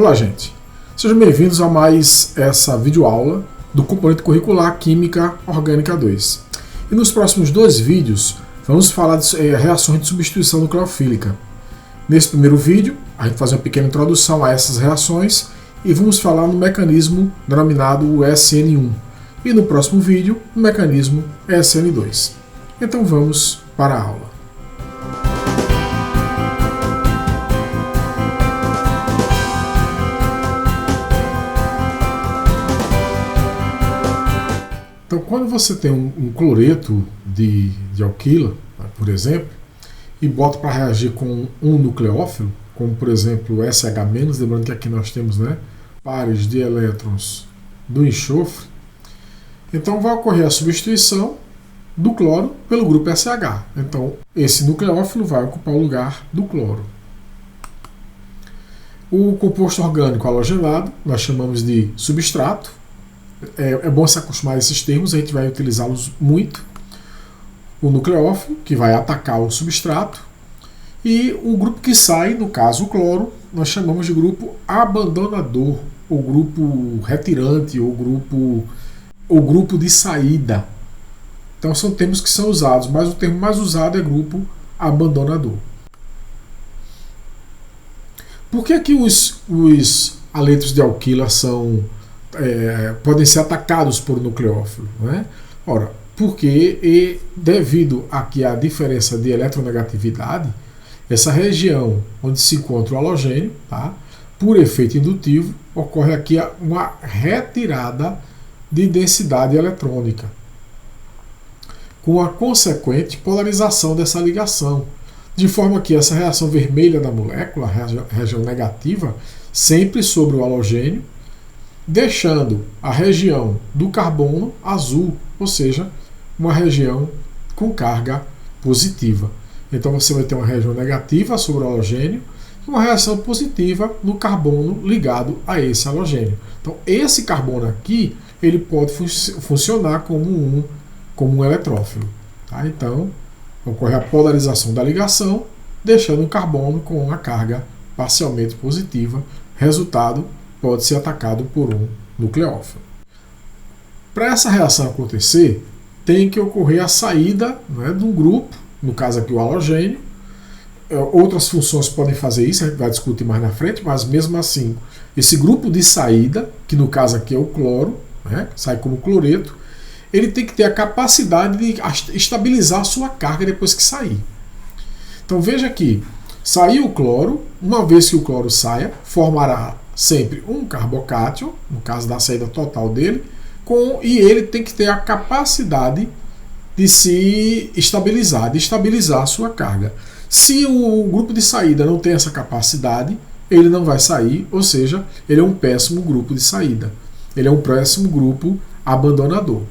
Olá, gente. Sejam bem-vindos a mais essa videoaula do componente curricular Química Orgânica 2. E nos próximos dois vídeos vamos falar de reações de substituição nucleofílica. Nesse primeiro vídeo, a gente vai fazer uma pequena introdução a essas reações e vamos falar no mecanismo denominado SN1. E no próximo vídeo, no mecanismo SN2. Então vamos para a aula. Então, quando você tem um cloreto de alquila, por exemplo, e bota para reagir com um nucleófilo, como por exemplo o SH-, lembrando que aqui nós temos pares de elétrons do enxofre, então vai ocorrer a substituição do cloro pelo grupo SH. Então, esse nucleófilo vai ocupar o lugar do cloro. O composto orgânico halogenado nós chamamos de substrato. É bom se acostumar a esses termos, a gente vai utilizá-los muito. O nucleófilo, que vai atacar o substrato, e o grupo que sai, no caso o cloro, nós chamamos de grupo abandonador, ou grupo retirante, ou grupo de saída. Então são termos que são usados, mas o termo mais usado é grupo abandonador. Por que que os aletos de alquila podem ser atacados por nucleófilo? Ora, porque devido aqui à diferença de eletronegatividade, essa região onde se encontra o halogênio, por efeito indutivo, ocorre aqui uma retirada de densidade eletrônica, com a consequente polarização dessa ligação, de forma que essa reação vermelha da molécula, a região negativa, sempre sobre o halogênio, deixando a região do carbono azul, ou seja, uma região com carga positiva. Então você vai ter uma região negativa sobre o halogênio e uma reação positiva no carbono ligado a esse halogênio. Então esse carbono aqui ele pode funcionar como um eletrófilo. Então ocorre a polarização da ligação, deixando o carbono com uma carga parcialmente positiva. Resultado, pode ser atacado por um nucleófilo. Para essa reação acontecer, tem que ocorrer a saída de um grupo, no caso aqui o halogênio. Outras funções podem fazer isso, a gente vai discutir mais na frente, mas mesmo assim, esse grupo de saída, que no caso aqui é o cloro, sai como cloreto, ele tem que ter a capacidade de estabilizar a sua carga depois que sair. Então veja aqui, saiu o cloro, uma vez que o cloro saia, formará sempre um carbocátion, no caso da saída total dele, e ele tem que ter a capacidade de se estabilizar, de estabilizar a sua carga. Se o grupo de saída não tem essa capacidade, ele não vai sair, ou seja, ele é um péssimo grupo de saída. Ele é um péssimo grupo abandonador.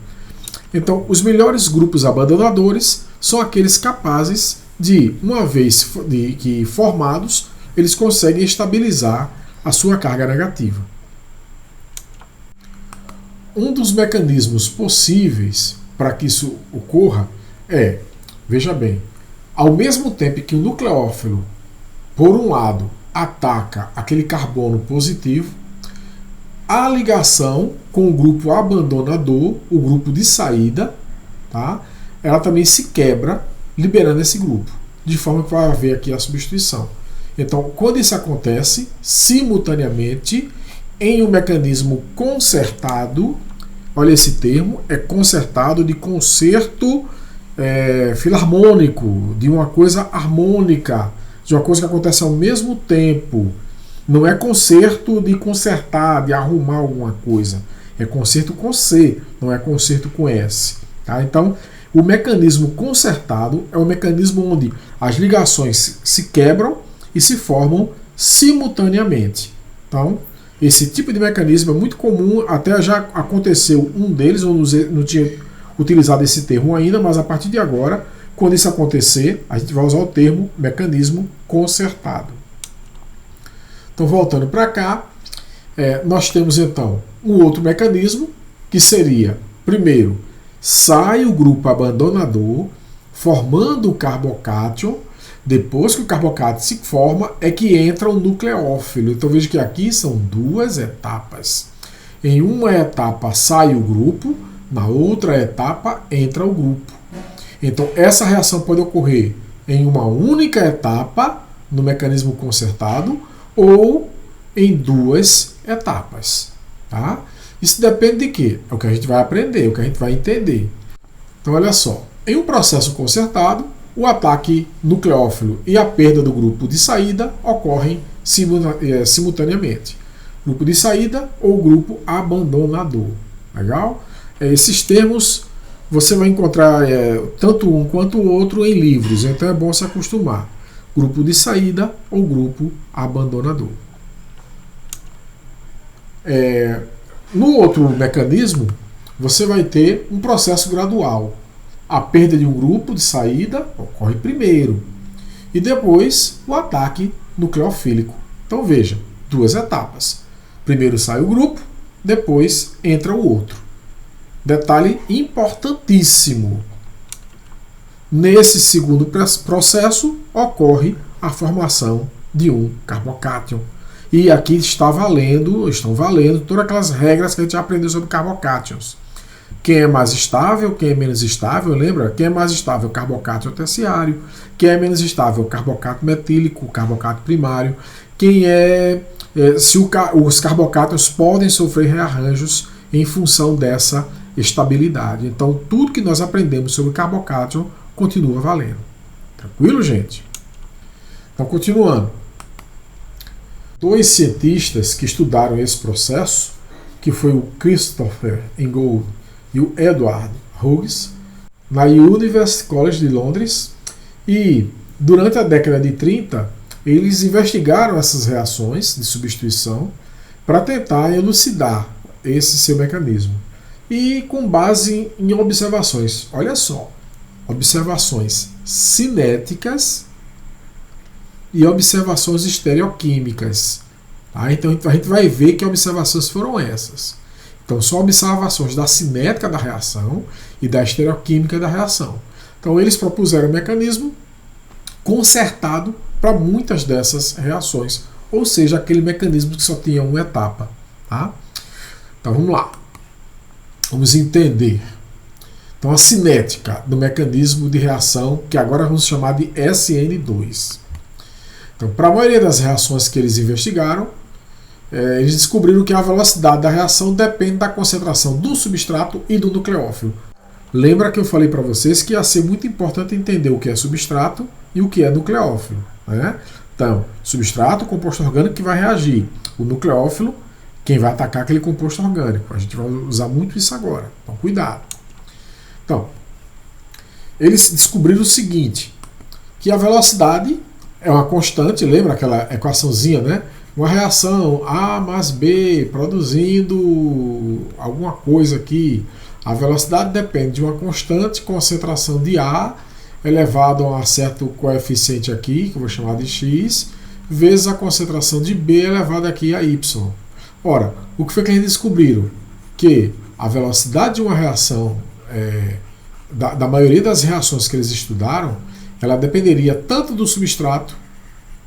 Então, os melhores grupos abandonadores são aqueles capazes de, uma vez que formados, eles conseguem estabilizar a sua carga negativa. Um dos mecanismos possíveis para que isso ocorra veja bem, ao mesmo tempo que o nucleófilo, por um lado, ataca aquele carbono positivo, a ligação com o grupo abandonador, o grupo de saída, ela também se quebra, liberando esse grupo, de forma que vai haver aqui a substituição. Então, quando isso acontece, simultaneamente, em um mecanismo concertado, olha esse termo, é concertado de concerto filarmônico, de uma coisa harmônica, de uma coisa que acontece ao mesmo tempo. Não é concerto de consertar, de arrumar alguma coisa. É concerto com C, não é concerto com S. Então, o mecanismo concertado é um mecanismo onde as ligações se quebram e se formam simultaneamente. Então, esse tipo de mecanismo é muito comum, até já aconteceu um deles, eu não tinha utilizado esse termo ainda, mas a partir de agora, quando isso acontecer, a gente vai usar o termo mecanismo concertado. Então, voltando para cá, nós temos então um outro mecanismo, que seria, primeiro, sai o grupo abandonador, formando o carbocátion, Depois que o carbocato se forma, é que entra o nucleófilo. Então veja que aqui são duas etapas. Em uma etapa sai o grupo, na outra etapa entra o grupo. Então essa reação pode ocorrer em uma única etapa, no mecanismo concertado, ou em duas etapas. Tá? Isso depende de quê? É o que a gente vai aprender, é o que a gente vai entender. Então olha só, em um processo concertado, o ataque nucleófilo e a perda do grupo de saída ocorrem simultaneamente. Grupo de saída ou grupo abandonador. Legal? Esses termos você vai encontrar tanto um quanto o outro em livros, então é bom se acostumar. Grupo de saída ou grupo abandonador. No outro mecanismo, você vai ter um processo gradual. A perda de um grupo de saída ocorre primeiro e depois o ataque nucleofílico. Então veja, duas etapas. Primeiro sai o grupo, depois entra o outro. Detalhe importantíssimo. Nesse segundo processo ocorre a formação de um carbocátion. E aqui estão valendo todas aquelas regras que a gente já aprendeu sobre carbocátions. Quem é mais estável, quem é menos estável, lembra? Quem é mais estável, o carbocátion terciário. Quem é menos estável, o carbocato metílico, o carbocato primário. Os carbocátions podem sofrer rearranjos em função dessa estabilidade. Então, tudo que nós aprendemos sobre carbocátion continua valendo. Tranquilo, gente? Então, continuando. Dois cientistas que estudaram esse processo, que foi o Christopher Ingold e o Edward Hughes, na University College de Londres, e durante a década de 30, eles investigaram essas reações de substituição para tentar elucidar esse seu mecanismo. E com base em observações, olha só, observações cinéticas e observações estereoquímicas. Tá? Então a gente vai ver que observações foram essas. Então são observações da cinética da reação e da estereoquímica da reação. Então eles propuseram um mecanismo concertado para muitas dessas reações, ou seja, aquele mecanismo que só tinha uma etapa. Tá? Então vamos lá. Vamos entender. Então a cinética do mecanismo de reação, que agora vamos chamar de SN2. Então, para a maioria das reações que eles investigaram, eles descobriram que a velocidade da reação depende da concentração do substrato e do nucleófilo. Lembra que eu falei para vocês que ia ser muito importante entender o que é substrato e o que é nucleófilo. Né? Então, substrato, composto orgânico que vai reagir. O nucleófilo, quem vai atacar aquele composto orgânico. A gente vai usar muito isso agora. Então, cuidado. Então, eles descobriram o seguinte, que a velocidade é uma constante, lembra aquela equaçãozinha, né? Uma reação A mais B produzindo alguma coisa aqui. A velocidade depende de uma constante concentração de A elevado a um certo coeficiente aqui, que eu vou chamar de x, vezes a concentração de B elevada aqui a y. Ora, o que foi que eles descobriram? Que a velocidade de uma reação, da maioria das reações que eles estudaram, ela dependeria tanto do substrato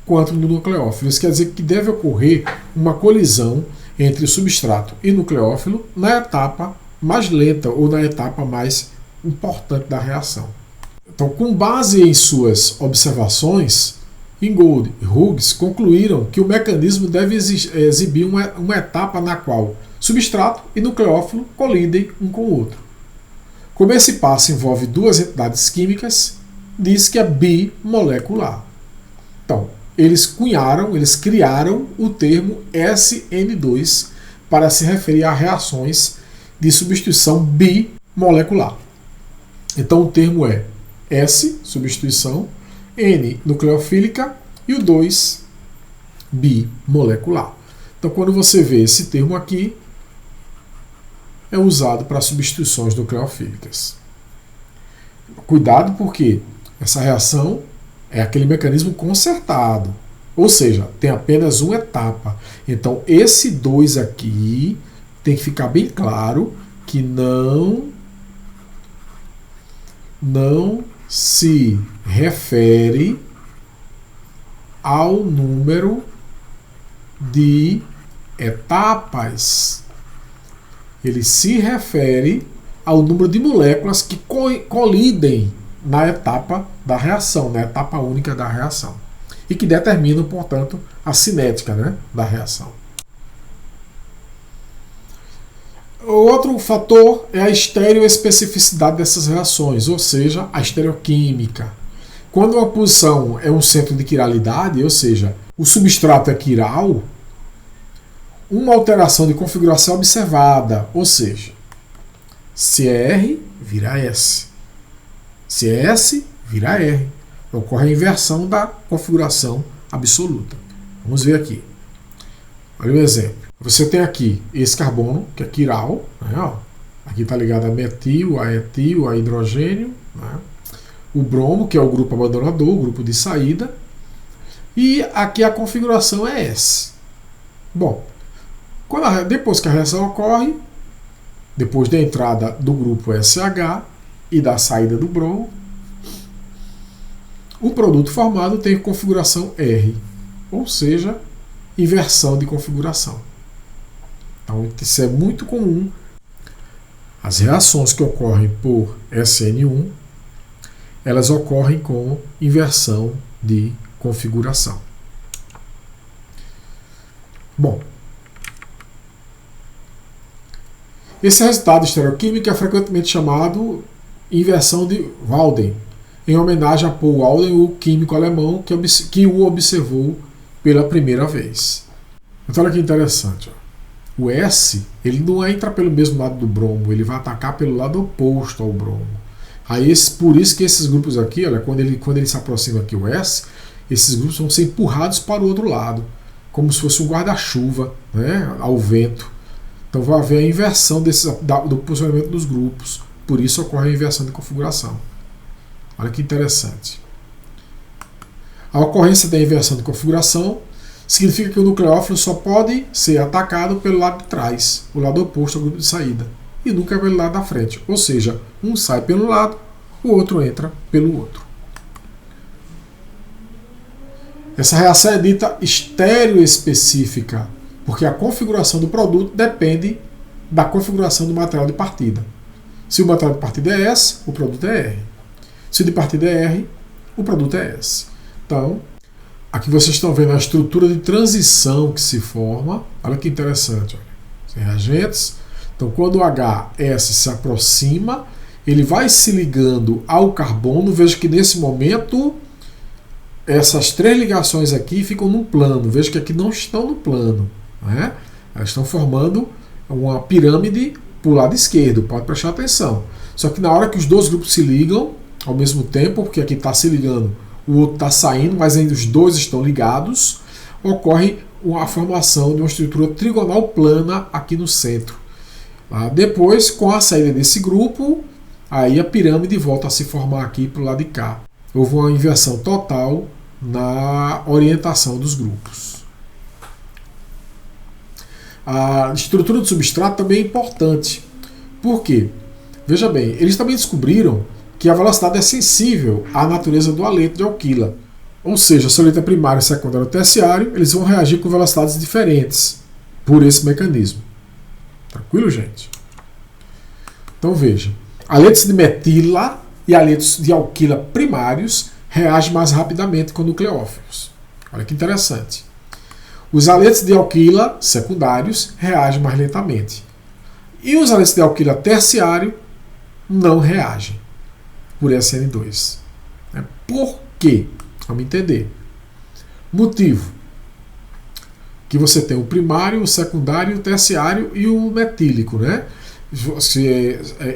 quanto do nucleófilo. Isso quer dizer que deve ocorrer uma colisão entre o substrato e nucleófilo na etapa mais lenta ou na etapa mais importante da reação. Então, com base em suas observações, Ingold e Hughes concluíram que o mecanismo deve exibir uma etapa na qual substrato e nucleófilo colidem um com o outro. Como esse passo envolve duas entidades químicas, diz que é bimolecular. Então, eles criaram o termo SN2 para se referir a reações de substituição bimolecular. Então, o termo é S, substituição, N, nucleofílica, e o 2, bimolecular. Então, quando você vê esse termo aqui, é usado para substituições nucleofílicas. Cuidado, porque essa reação é aquele mecanismo concertado, ou seja, tem apenas uma etapa. Então, esse 2 aqui tem que ficar bem claro que não se refere ao número de etapas. Ele se refere ao número de moléculas que colidem na etapa da reação, na etapa única da reação, e que determinam, portanto, a cinética, né, da reação. O outro fator é a estereoespecificidade dessas reações, ou seja, a estereoquímica. Quando uma posição é um centro de quiralidade, ou seja, o substrato é quiral, uma alteração de configuração é observada, ou seja, se é R, vira S. Se é S, vira R. Ocorre a inversão da configuração absoluta. Vamos ver aqui. Olha o exemplo. Você tem aqui esse carbono, que é quiral, né, ó. Aqui está ligado a metil, a etil, a hidrogênio, né? O bromo, que é o grupo abandonador, o grupo de saída, e aqui a configuração é S. Bom, depois que a reação ocorre, depois da entrada do grupo SH e da saída do bromo, o produto formado tem configuração R, ou seja, inversão de configuração. Então, isso é muito comum. As reações que ocorrem por SN1, elas ocorrem com inversão de configuração. Bom, esse resultado estereoquímico é frequentemente chamado inversão de Walden, em homenagem a Paul Walden, o químico alemão que o observou pela primeira vez. Então, olha que interessante. Ó. O S, ele não entra pelo mesmo lado do bromo, ele vai atacar pelo lado oposto ao bromo. Aí, por isso que esses grupos aqui, olha, quando ele se aproxima aqui, o S, esses grupos vão ser empurrados para o outro lado, como se fosse um guarda-chuva, né, ao vento. Então vai haver a inversão do posicionamento dos grupos. Por isso ocorre a inversão de configuração. Olha que interessante. A ocorrência da inversão de configuração significa que o nucleófilo só pode ser atacado pelo lado de trás, o lado oposto ao grupo de saída, e nunca pelo lado da frente. Ou seja, um sai pelo lado, o outro entra pelo outro. Essa reação é dita estereoespecífica, porque a configuração do produto depende da configuração do material de partida. Se o material de partida é S, o produto é R. Se o de partida é R, o produto é S. Então, aqui vocês estão vendo a estrutura de transição que se forma. Olha que interessante. Olha. Reagentes. Então, quando o HS se aproxima, ele vai se ligando ao carbono. Veja que nesse momento, essas três ligações aqui ficam no plano. Veja que aqui não estão no plano. Né? Elas estão formando uma pirâmide para o lado esquerdo, pode prestar atenção. Só que na hora que os dois grupos se ligam ao mesmo tempo, porque aqui está se ligando, o outro está saindo, mas ainda os dois estão ligados, ocorre a formação de uma estrutura trigonal plana aqui no centro. Depois, com a saída desse grupo, aí a pirâmide volta a se formar aqui para o lado de cá. Houve uma inversão total na orientação dos grupos. A estrutura do substrato também é importante. Por quê? Veja bem, eles também descobriram que a velocidade é sensível à natureza do haleto de alquila. Ou seja, se o haleto é primário, secundário ou terciário, eles vão reagir com velocidades diferentes por esse mecanismo. Tranquilo, gente? Então veja, haletos de metila e haletos de alquila primários reagem mais rapidamente com nucleófilos. Olha que interessante. Os haletos de alquila secundários reagem mais lentamente. E os haletos de alquila terciário não reagem por SN2. Por quê? Vamos entender. Motivo. Que você tem o primário, o secundário, o terciário e o metílico. Né?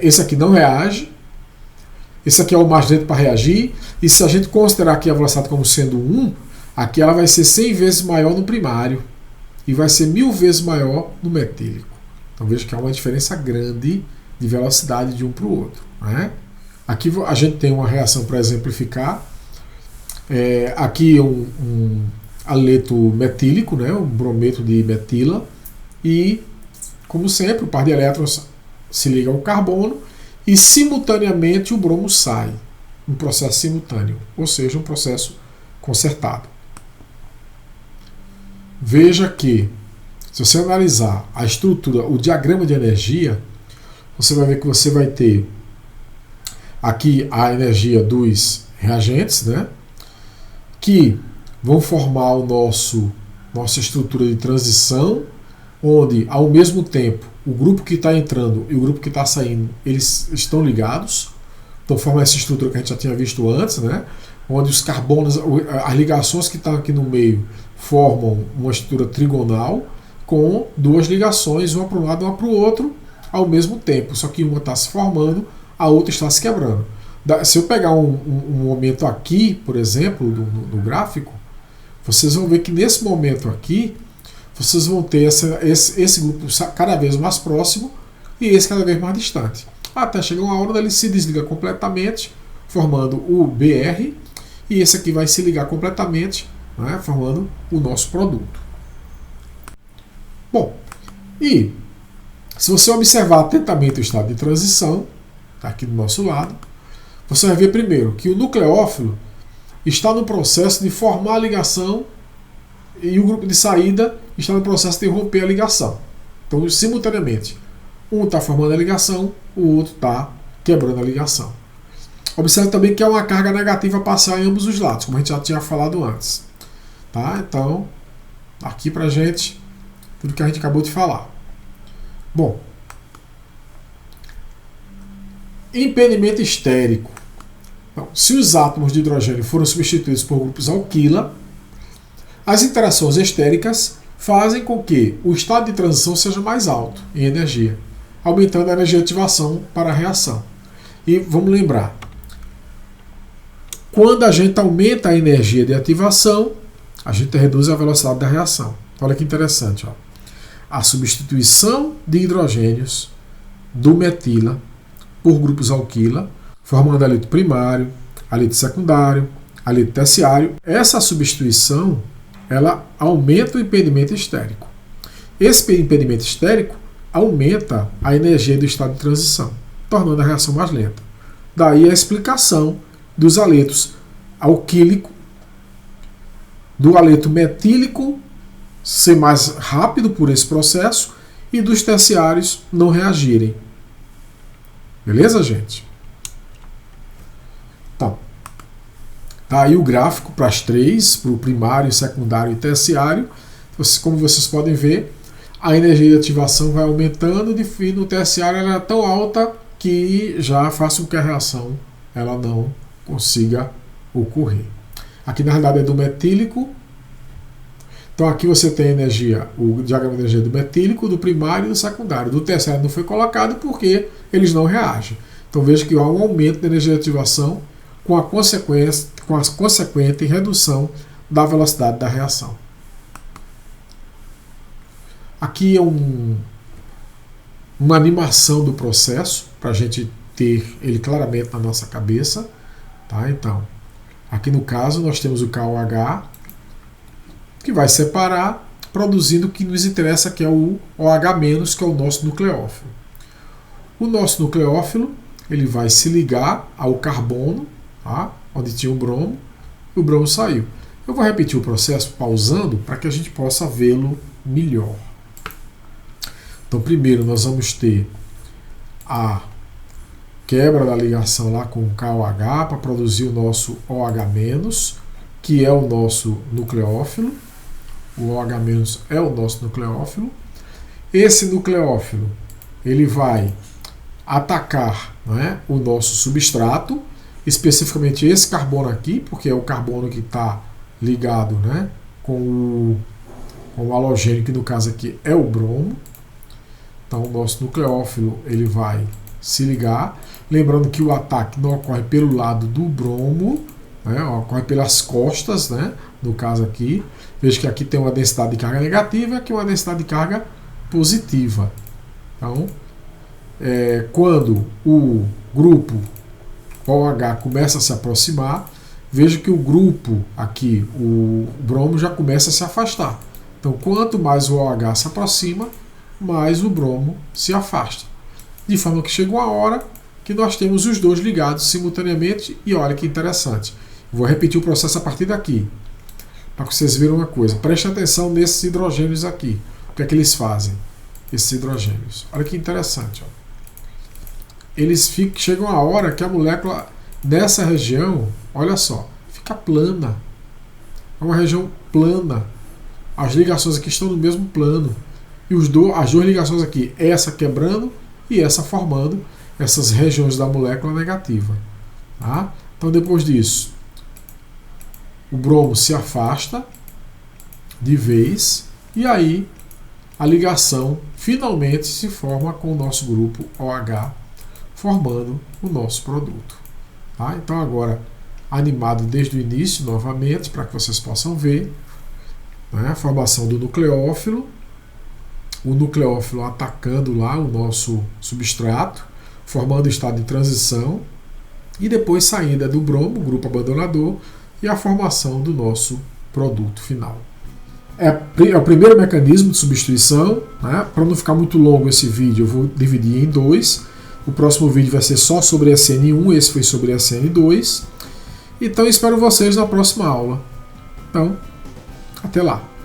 Esse aqui não reage. Esse aqui é o mais lento para reagir. E se a gente considerar aqui a velocidade como sendo 1, aqui ela vai ser 100 vezes maior no primário e vai ser 1000 vezes maior no metílico. Então veja que há uma diferença grande de velocidade de um para o outro. Né? Aqui a gente tem uma reação para exemplificar. Aqui um haleto metílico, né? Um brometo de metila. E, como sempre, o par de elétrons se liga ao carbono e simultaneamente o bromo sai. Um processo simultâneo, ou seja, um processo concertado. veja que, se você analisar a estrutura, o diagrama de energia, você vai ver que você vai ter aqui a energia dos reagentes, né, que vão formar nossa estrutura de transição, onde, ao mesmo tempo, o grupo que está entrando e o grupo que está saindo, eles estão ligados. Então forma essa estrutura que a gente já tinha visto antes, né? Onde os carbonos, as ligações que estão aqui no meio formam uma estrutura trigonal com duas ligações, uma para um lado e uma para o outro, ao mesmo tempo. Só que uma está se formando, a outra está se quebrando. Se eu pegar um momento aqui, por exemplo, no gráfico, vocês vão ver que nesse momento aqui, vocês vão ter esse grupo cada vez mais próximo e esse cada vez mais distante. Até chegar uma hora onde ele se desliga completamente, formando o BR, e esse aqui vai se ligar completamente, né, formando o nosso produto. Bom, e se você observar atentamente o estado de transição, tá aqui do nosso lado, você vai ver primeiro que o nucleófilo está no processo de formar a ligação e o grupo de saída está no processo de romper a ligação. Então, simultaneamente, um está formando a ligação, o outro está quebrando a ligação. Observe também que há uma carga negativa a passar em ambos os lados, como a gente já tinha falado antes. Tá? Então, aqui pra gente, tudo que a gente acabou de falar. Bom, impedimento estérico. Então, se os átomos de hidrogênio foram substituídos por grupos alquila, as interações estéricas fazem com que o estado de transição seja mais alto em energia, aumentando a energia de ativação para a reação. E vamos lembrar, quando a gente aumenta a energia de ativação, a gente reduz a velocidade da reação. Olha que interessante. Ó. A substituição de hidrogênios do metila por grupos alquila, formando alito primário, alito secundário, alito terciário. Essa substituição ela aumenta o impedimento estérico. Esse impedimento estérico aumenta a energia do estado de transição, tornando a reação mais lenta. Daí a explicação dos aletos alquílico, do aleto metílico ser mais rápido por esse processo e dos terciários não reagirem. Beleza, gente? Então, tá aí o gráfico para as três, para o primário, secundário e terciário. Como vocês podem ver, a energia de ativação vai aumentando e no terciário ela é tão alta que já faz com que a reação ela não consiga ocorrer. Aqui na realidade é do metílico. Então aqui você tem a energia, o diagrama de energia do metílico, do primário e do secundário. Do terciário não foi colocado porque eles não reagem. Então veja que há um aumento da energia de ativação com a consequente redução da velocidade da reação. Aqui é uma animação do processo, para a gente ter ele claramente na nossa cabeça. Tá? Então, aqui no caso nós temos o KOH, que vai separar, produzindo o que nos interessa, que é o OH-, que é o nosso nucleófilo. O nosso nucleófilo ele vai se ligar ao carbono, tá? Onde tinha o bromo, e o bromo saiu. Eu vou repetir o processo pausando para que a gente possa vê-lo melhor. Então, primeiro nós vamos ter a quebra da ligação lá com o KOH para produzir o nosso OH-, que é o nosso nucleófilo. O OH- é o nosso nucleófilo. Esse nucleófilo ele vai atacar, né, o nosso substrato, especificamente esse carbono aqui, porque é o carbono que está ligado, né, com o halogênio, que no caso aqui é o bromo. Então o nosso nucleófilo ele vai se ligar. Lembrando que o ataque não ocorre pelo lado do bromo, né, ocorre pelas costas, né, no caso aqui. Veja que aqui tem uma densidade de carga negativa e aqui uma densidade de carga positiva. Então, quando o grupo OH começa a se aproximar, veja que o grupo aqui, o bromo, já começa a se afastar. Então, quanto mais o OH se aproxima, mais o bromo se afasta. De forma que chega uma hora que nós temos os dois ligados simultaneamente e olha que interessante. Vou repetir o processo a partir daqui. para que vocês vejam uma coisa. Preste atenção nesses hidrogênios aqui. O que é que eles fazem? Esses hidrogênios. Olha que interessante. Ó. Eles chegam a hora que a molécula nessa região, olha só, fica plana. É uma região plana. As ligações aqui estão no mesmo plano. E as duas ligações aqui, essa quebrando e essa formando essas regiões da molécula negativa. Tá? Então, depois disso, o bromo se afasta de vez e aí a ligação finalmente se forma com o nosso grupo OH, formando o nosso produto. Tá? Então, agora, animado desde o início, novamente, para que vocês possam ver, né, a formação do nucleófilo, o nucleófilo atacando lá o nosso substrato, formando o estado de transição, e depois saída do bromo, grupo abandonador, e a formação do nosso produto final. É o primeiro mecanismo de substituição. Né? Para não ficar muito longo esse vídeo, eu vou dividir em dois. O próximo vídeo vai ser só sobre SN1, esse foi sobre SN2. Então espero vocês na próxima aula. Então, até lá!